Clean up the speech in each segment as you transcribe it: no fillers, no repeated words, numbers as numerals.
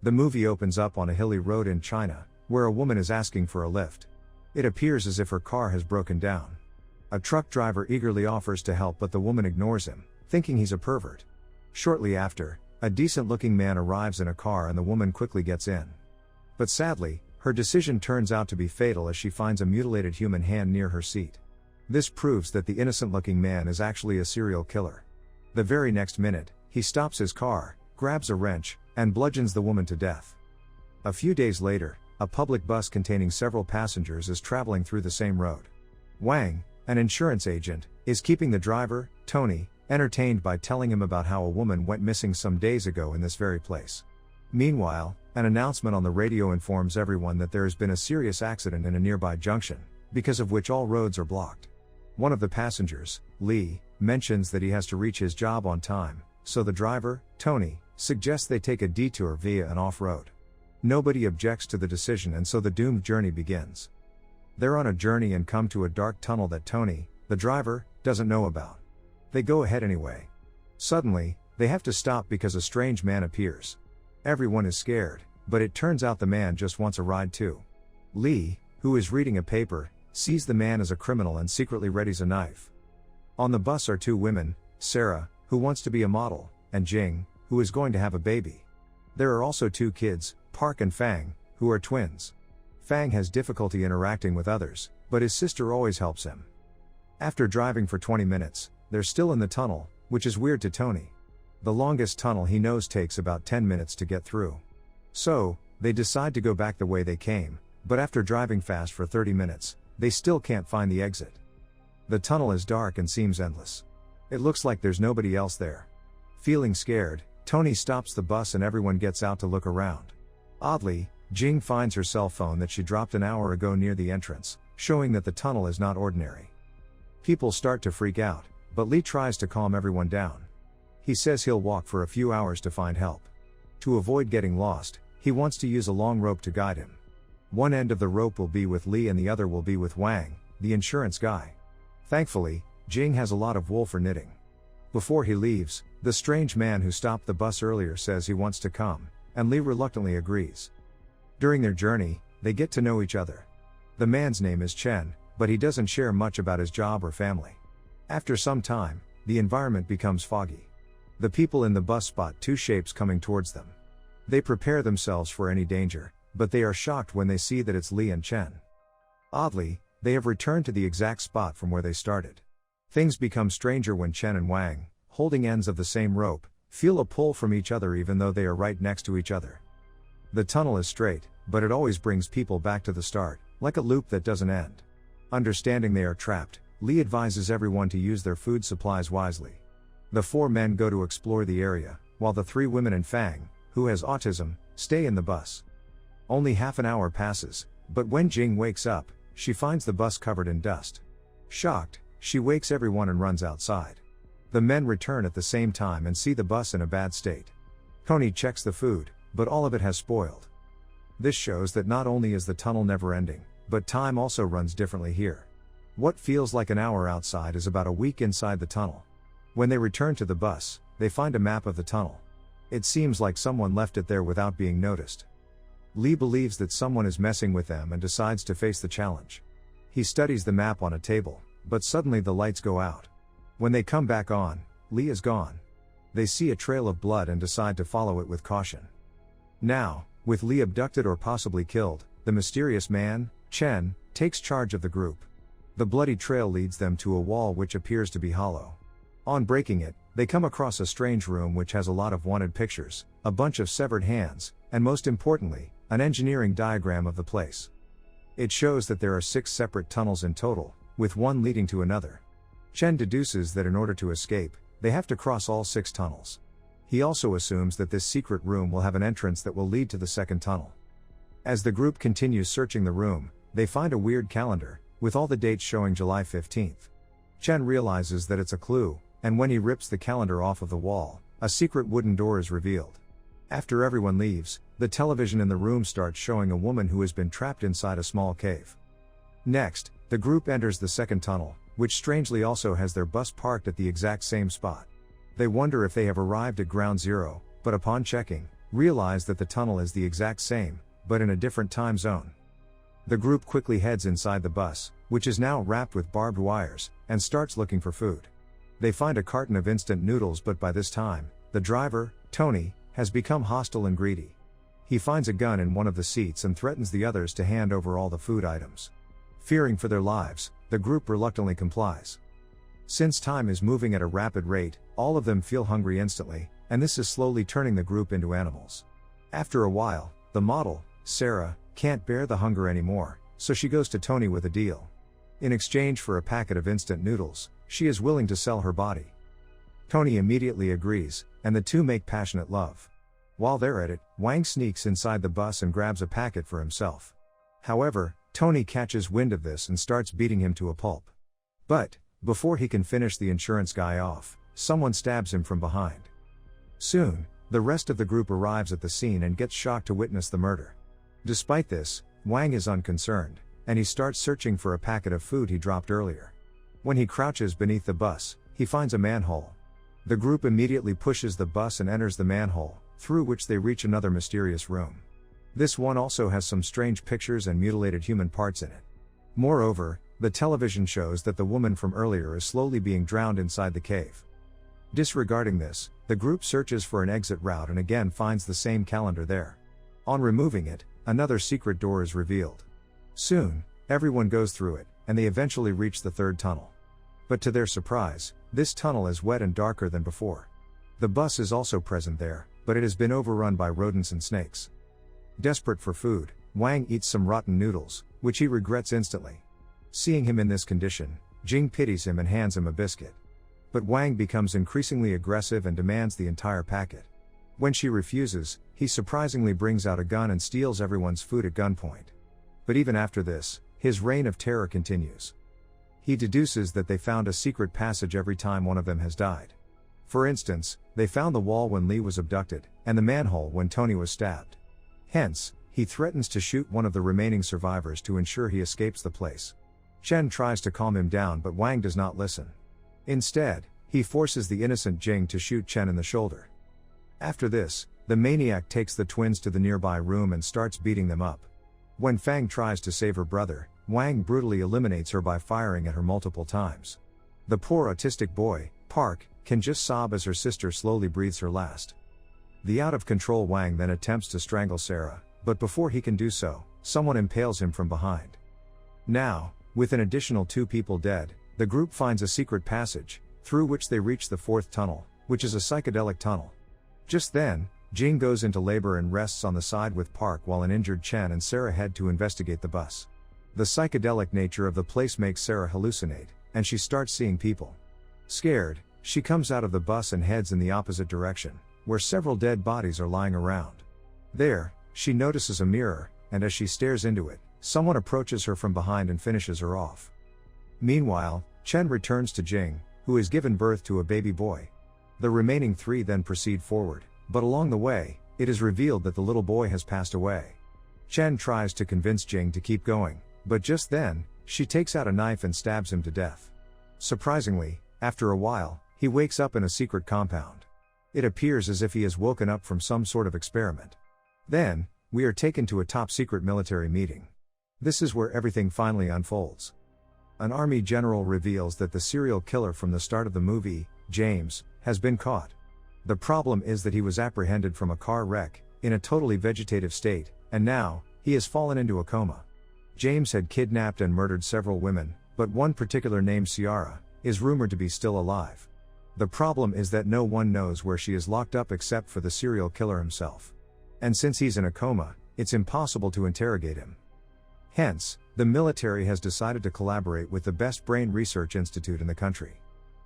The movie opens up on a hilly road in China, where a woman is asking for a lift. It appears as if her car has broken down. A truck driver eagerly offers to help, but the woman ignores him, thinking he's a pervert. Shortly after, a decent-looking man arrives in a car and the woman quickly gets in. But sadly, her decision turns out to be fatal as she finds a mutilated human hand near her seat. This proves that the innocent-looking man is actually a serial killer. The very next minute, he stops his car, grabs a wrench, and bludgeons the woman to death. A few days later, a public bus containing several passengers is traveling through the same road. Wang, an insurance agent, is keeping the driver, Tony, entertained by telling him about how a woman went missing some days ago in this very place. Meanwhile, an announcement on the radio informs everyone that there has been a serious accident in a nearby junction, because of which all roads are blocked. One of the passengers, Lee, mentions that he has to reach his job on time, so the driver, Tony, suggests they take a detour via an off-road. Nobody objects to the decision, and so the doomed journey begins. They're on a journey and come to a dark tunnel that Tony, the driver, doesn't know about. They go ahead anyway. Suddenly, they have to stop because a strange man appears. Everyone is scared, but it turns out the man just wants a ride too. Lee, who is reading a paper, sees the man as a criminal and secretly readies a knife. On the bus are two women, Sarah, who wants to be a model, and Jing, who is going to have a baby. There are also two kids, Park and Fang, who are twins. Fang has difficulty interacting with others, but his sister always helps him. After driving for 20 minutes, they're still in the tunnel, which is weird to Tony. The longest tunnel he knows takes about 10 minutes to get through. So, they decide to go back the way they came, but after driving fast for 30 minutes, they still can't find the exit. The tunnel is dark and seems endless. It looks like there's nobody else there. Feeling scared, Tony stops the bus and everyone gets out to look around. Oddly, Jing finds her cell phone that she dropped an hour ago near the entrance, showing that the tunnel is not ordinary. People start to freak out, but Lee tries to calm everyone down. He says he'll walk for a few hours to find help. To avoid getting lost, he wants to use a long rope to guide him. One end of the rope will be with Lee and the other will be with Wang, the insurance guy. Thankfully, Jing has a lot of wool for knitting. Before he leaves, the strange man who stopped the bus earlier says he wants to come, and Lee reluctantly agrees. During their journey, they get to know each other. The man's name is Chen, but he doesn't share much about his job or family. After some time, the environment becomes foggy. The people in the bus spot two shapes coming towards them. They prepare themselves for any danger, but they are shocked when they see that it's Lee and Chen. Oddly, they have returned to the exact spot from where they started. Things become stranger when Chen and Wang, holding ends of the same rope, feel a pull from each other even though they are right next to each other. The tunnel is straight, but it always brings people back to the start, like a loop that doesn't end. Understanding they are trapped, Lee advises everyone to use their food supplies wisely. The four men go to explore the area, while the three women and Fang, who has autism, stay in the bus. Only half an hour passes, but when Jing wakes up, she finds the bus covered in dust. Shocked, she wakes everyone and runs outside. The men return at the same time and see the bus in a bad state. Tony checks the food, but all of it has spoiled. This shows that not only is the tunnel never ending, but time also runs differently here. What feels like an hour outside is about a week inside the tunnel. When they return to the bus, they find a map of the tunnel. It seems like someone left it there without being noticed. Lee believes that someone is messing with them and decides to face the challenge. He studies the map on a table, but suddenly the lights go out. When they come back on, Lee is gone. They see a trail of blood and decide to follow it with caution. Now, with Lee abducted or possibly killed, the mysterious man, Chen, takes charge of the group. The bloody trail leads them to a wall which appears to be hollow. On breaking it, they come across a strange room which has a lot of wanted pictures, a bunch of severed hands, and most importantly, an engineering diagram of the place. It shows that there are 6 separate tunnels in total, with one leading to another. Chen deduces that in order to escape, they have to cross all 6 tunnels. He also assumes that this secret room will have an entrance that will lead to the second tunnel. As the group continues searching the room, they find a weird calendar, with all the dates showing July 15th. Chen realizes that it's a clue, and when he rips the calendar off of the wall, a secret wooden door is revealed. After everyone leaves, the television in the room starts showing a woman who has been trapped inside a small cave. Next, the group enters the second tunnel, which strangely also has their bus parked at the exact same spot. They wonder if they have arrived at ground zero, but upon checking, realize that the tunnel is the exact same, but in a different time zone. The group quickly heads inside the bus, which is now wrapped with barbed wires, and starts looking for food. They find a carton of instant noodles, but by this time, the driver, Tony, has become hostile and greedy. He finds a gun in one of the seats and threatens the others to hand over all the food items. Fearing for their lives, the group reluctantly complies. Since time is moving at a rapid rate, all of them feel hungry instantly, and this is slowly turning the group into animals. After a while, the model, Sarah, can't bear the hunger anymore, so she goes to Tony with a deal. In exchange for a packet of instant noodles, she is willing to sell her body. Tony immediately agrees, and the two make passionate love. While they're at it, Wang sneaks inside the bus and grabs a packet for himself. However, Tony catches wind of this and starts beating him to a pulp. But, before he can finish the insurance guy off, someone stabs him from behind. Soon, the rest of the group arrives at the scene and gets shocked to witness the murder. Despite this, Wang is unconcerned, and he starts searching for a packet of food he dropped earlier. When he crouches beneath the bus, he finds a manhole. The group immediately pushes the bus and enters the manhole, through which they reach another mysterious room. This one also has some strange pictures and mutilated human parts in it. Moreover, the television shows that the woman from earlier is slowly being drowned inside the cave. Disregarding this, the group searches for an exit route and again finds the same calendar there. On removing it, another secret door is revealed. Soon, everyone goes through it, and they eventually reach the third tunnel. But to their surprise, this tunnel is wet and darker than before. The bus is also present there, but it has been overrun by rodents and snakes. Desperate for food, Wang eats some rotten noodles, which he regrets instantly. Seeing him in this condition, Jing pities him and hands him a biscuit. But Wang becomes increasingly aggressive and demands the entire packet. When she refuses, he surprisingly brings out a gun and steals everyone's food at gunpoint. But even after this, his reign of terror continues. He deduces that they found a secret passage every time one of them has died. For instance, they found the wall when Lee was abducted, and the manhole when Tony was stabbed. Hence, he threatens to shoot one of the remaining survivors to ensure he escapes the place. Chen tries to calm him down, but Wang does not listen. Instead, he forces the innocent Jing to shoot Chen in the shoulder. After this, the maniac takes the twins to the nearby room and starts beating them up. When Fang tries to save her brother, Wang brutally eliminates her by firing at her multiple times. The poor autistic boy, Park, can just sob as her sister slowly breathes her last. The out-of-control Wang then attempts to strangle Sarah, but before he can do so, someone impales him from behind. Now, with an additional 2 people dead, the group finds a secret passage, through which they reach the 4th tunnel, which is a psychedelic tunnel. Just then, Jing goes into labor and rests on the side with Park while an injured Chen and Sarah head to investigate the bus. The psychedelic nature of the place makes Sarah hallucinate, and she starts seeing people. Scared, she comes out of the bus and heads in the opposite direction, where several dead bodies are lying around. There, she notices a mirror, and as she stares into it, someone approaches her from behind and finishes her off. Meanwhile, Chen returns to Jing, who has given birth to a baby boy. The remaining 3 then proceed forward, but along the way, it is revealed that the little boy has passed away. Chen tries to convince Jing to keep going, but just then, she takes out a knife and stabs him to death. Surprisingly, after a while, he wakes up in a secret compound. It appears as if he has woken up from some sort of experiment. Then, we are taken to a top-secret military meeting. This is where everything finally unfolds. An army general reveals that the serial killer from the start of the movie, James, has been caught. The problem is that he was apprehended from a car wreck, in a totally vegetative state, and now, he has fallen into a coma. James had kidnapped and murdered several women, but one particular named Ciara, is rumored to be still alive. The problem is that no one knows where she is locked up except for the serial killer himself. And since he's in a coma, it's impossible to interrogate him. Hence, the military has decided to collaborate with the best brain research institute in the country.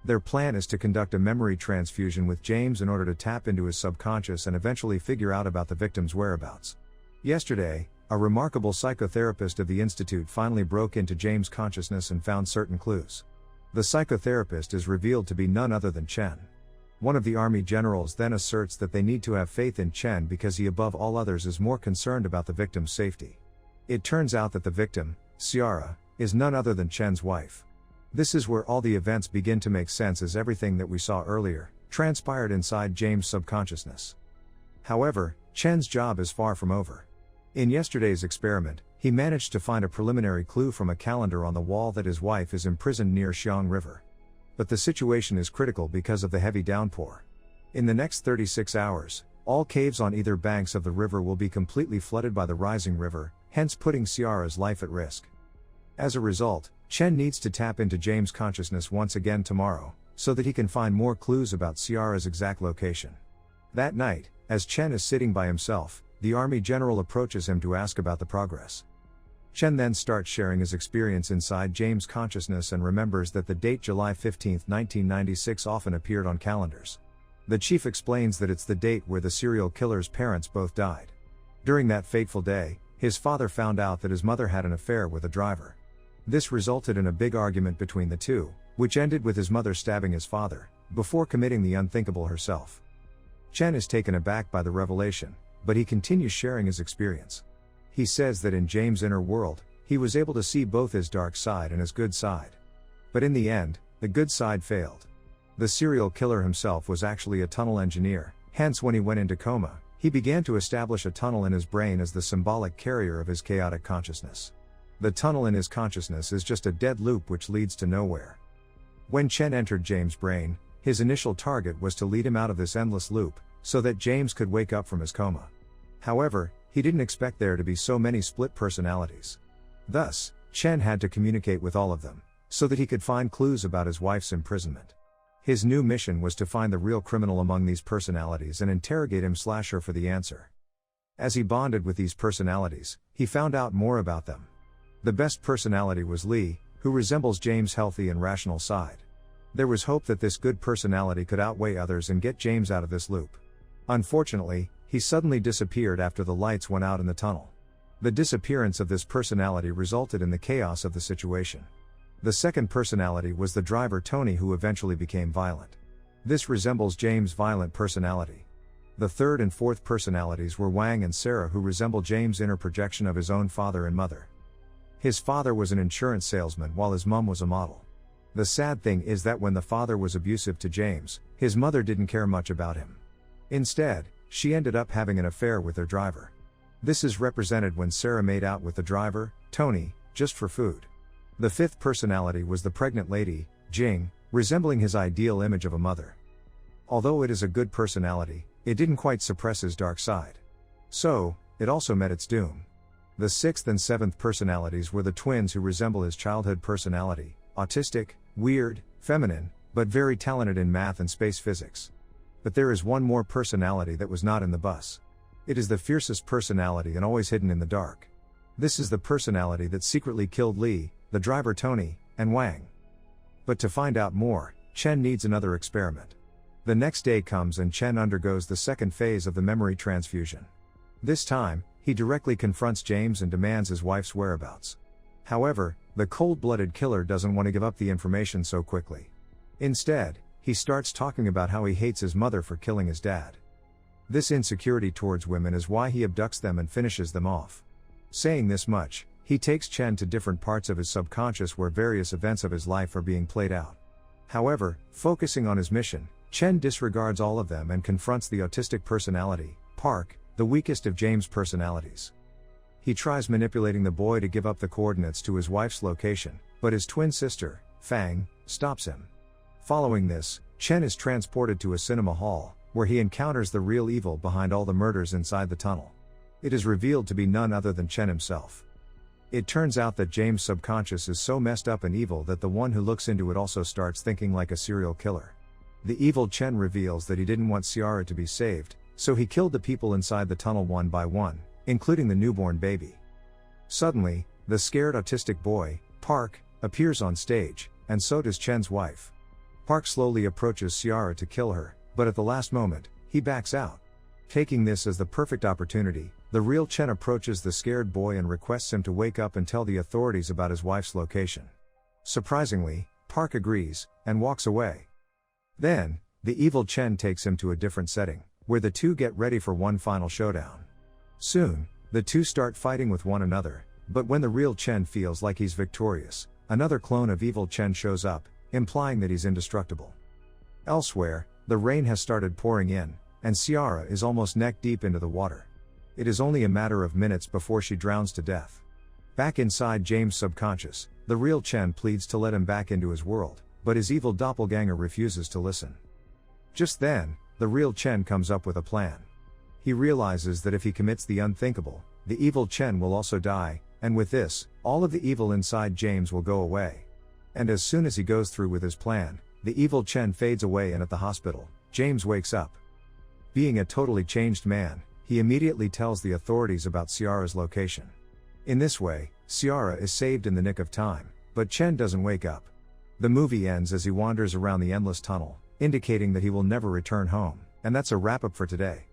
Their plan is to conduct a memory transfusion with James in order to tap into his subconscious and eventually figure out about the victim's whereabouts. Yesterday, a remarkable psychotherapist of the institute finally broke into James' consciousness and found certain clues. The psychotherapist is revealed to be none other than Chen. One of the army generals then asserts that they need to have faith in Chen because he above all others is more concerned about the victim's safety. It turns out that the victim, Ciara, is none other than Chen's wife. This is where all the events begin to make sense, as everything that we saw earlier transpired inside James' subconsciousness. However, Chen's job is far from over. In yesterday's experiment, he managed to find a preliminary clue from a calendar on the wall that his wife is imprisoned near Xiang River. But the situation is critical because of the heavy downpour. In the next 36 hours, all caves on either banks of the river will be completely flooded by the rising river, hence putting Ciara's life at risk. As a result, Chen needs to tap into James' consciousness once again tomorrow, so that he can find more clues about Ciara's exact location. That night, as Chen is sitting by himself, the army general approaches him to ask about the progress. Chen then starts sharing his experience inside James' consciousness and remembers that the date July 15, 1996 often appeared on calendars. The chief explains that it's the date where the serial killer's parents both died. During that fateful day, his father found out that his mother had an affair with a driver. This resulted in a big argument between the two, which ended with his mother stabbing his father, before committing the unthinkable herself. Chen is taken aback by the revelation, but he continues sharing his experience. He says that in James' inner world, he was able to see both his dark side and his good side. But in the end, the good side failed. The serial killer himself was actually a tunnel engineer, hence when he went into coma, he began to establish a tunnel in his brain as the symbolic carrier of his chaotic consciousness. The tunnel in his consciousness is just a dead loop which leads to nowhere. When Chen entered James' brain, his initial target was to lead him out of this endless loop, so that James could wake up from his coma. However, he didn't expect there to be so many split personalities. Thus, Chen had to communicate with all of them, so that he could find clues about his wife's imprisonment. His new mission was to find the real criminal among these personalities and interrogate him/her for the answer. As he bonded with these personalities, he found out more about them. The best personality was Li, who resembles James' healthy and rational side. There was hope that this good personality could outweigh others and get James out of this loop. Unfortunately, he suddenly disappeared after the lights went out in the tunnel. The disappearance of this personality resulted in the chaos of the situation. The second personality was the driver Tony, who eventually became violent. This resembles James' violent personality. The third and fourth personalities were Wang and Sarah, who resemble James' inner projection of his own father and mother. His father was an insurance salesman while his mom was a model. The sad thing is that when the father was abusive to James, his mother didn't care much about him. Instead, she ended up having an affair with their driver. This is represented when Sarah made out with the driver, Tony, just for food. The fifth personality was the pregnant lady, Jing, resembling his ideal image of a mother. Although it is a good personality, it didn't quite suppress his dark side. So, it also met its doom. The sixth and seventh personalities were the twins, who resemble his childhood personality, autistic, weird, feminine, but very talented in math and space physics. But there is one more personality that was not in the bus. It is the fiercest personality and always hidden in the dark. This is the personality that secretly killed Li, the driver Tony, and Wang. But to find out more, Chen needs another experiment. The next day comes and Chen undergoes the second phase of the memory transfusion. This time, he directly confronts James and demands his wife's whereabouts. However, the cold-blooded killer doesn't want to give up the information so quickly. Instead, he starts talking about how he hates his mother for killing his dad. This insecurity towards women is why he abducts them and finishes them off. Saying this much, he takes Chen to different parts of his subconscious where various events of his life are being played out. However, focusing on his mission, Chen disregards all of them and confronts the autistic personality, Park, the weakest of James' personalities. He tries manipulating the boy to give up the coordinates to his wife's location, but his twin sister, Fang, stops him. Following this, Chen is transported to a cinema hall, where he encounters the real evil behind all the murders inside the tunnel. It is revealed to be none other than Chen himself. It turns out that James' subconscious is so messed up and evil that the one who looks into it also starts thinking like a serial killer. The evil Chen reveals that he didn't want Ciara to be saved, so he killed the people inside the tunnel one by one, including the newborn baby. Suddenly, the scared autistic boy, Park, appears on stage, and so does Chen's wife. Park slowly approaches Ciara to kill her, but at the last moment, he backs out. Taking this as the perfect opportunity, the real Chen approaches the scared boy and requests him to wake up and tell the authorities about his wife's location. Surprisingly, Park agrees, and walks away. Then, the evil Chen takes him to a different setting, where the two get ready for one final showdown. Soon, the two start fighting with one another, but when the real Chen feels like he's victorious, another clone of evil Chen shows up, implying that he's indestructible. Elsewhere, the rain has started pouring in, and Ciara is almost neck deep into the water. It is only a matter of minutes before she drowns to death. Back inside James' subconscious, the real Chen pleads to let him back into his world, but his evil doppelganger refuses to listen. Just then, the real Chen comes up with a plan. He realizes that if he commits the unthinkable, the evil Chen will also die, and with this, all of the evil inside James will go away. And as soon as he goes through with his plan, the evil Chen fades away, and at the hospital, James wakes up. Being a totally changed man, he immediately tells the authorities about Ciara's location. In this way, Ciara is saved in the nick of time, but Chen doesn't wake up. The movie ends as he wanders around the endless tunnel, indicating that he will never return home, and that's a wrap up for today.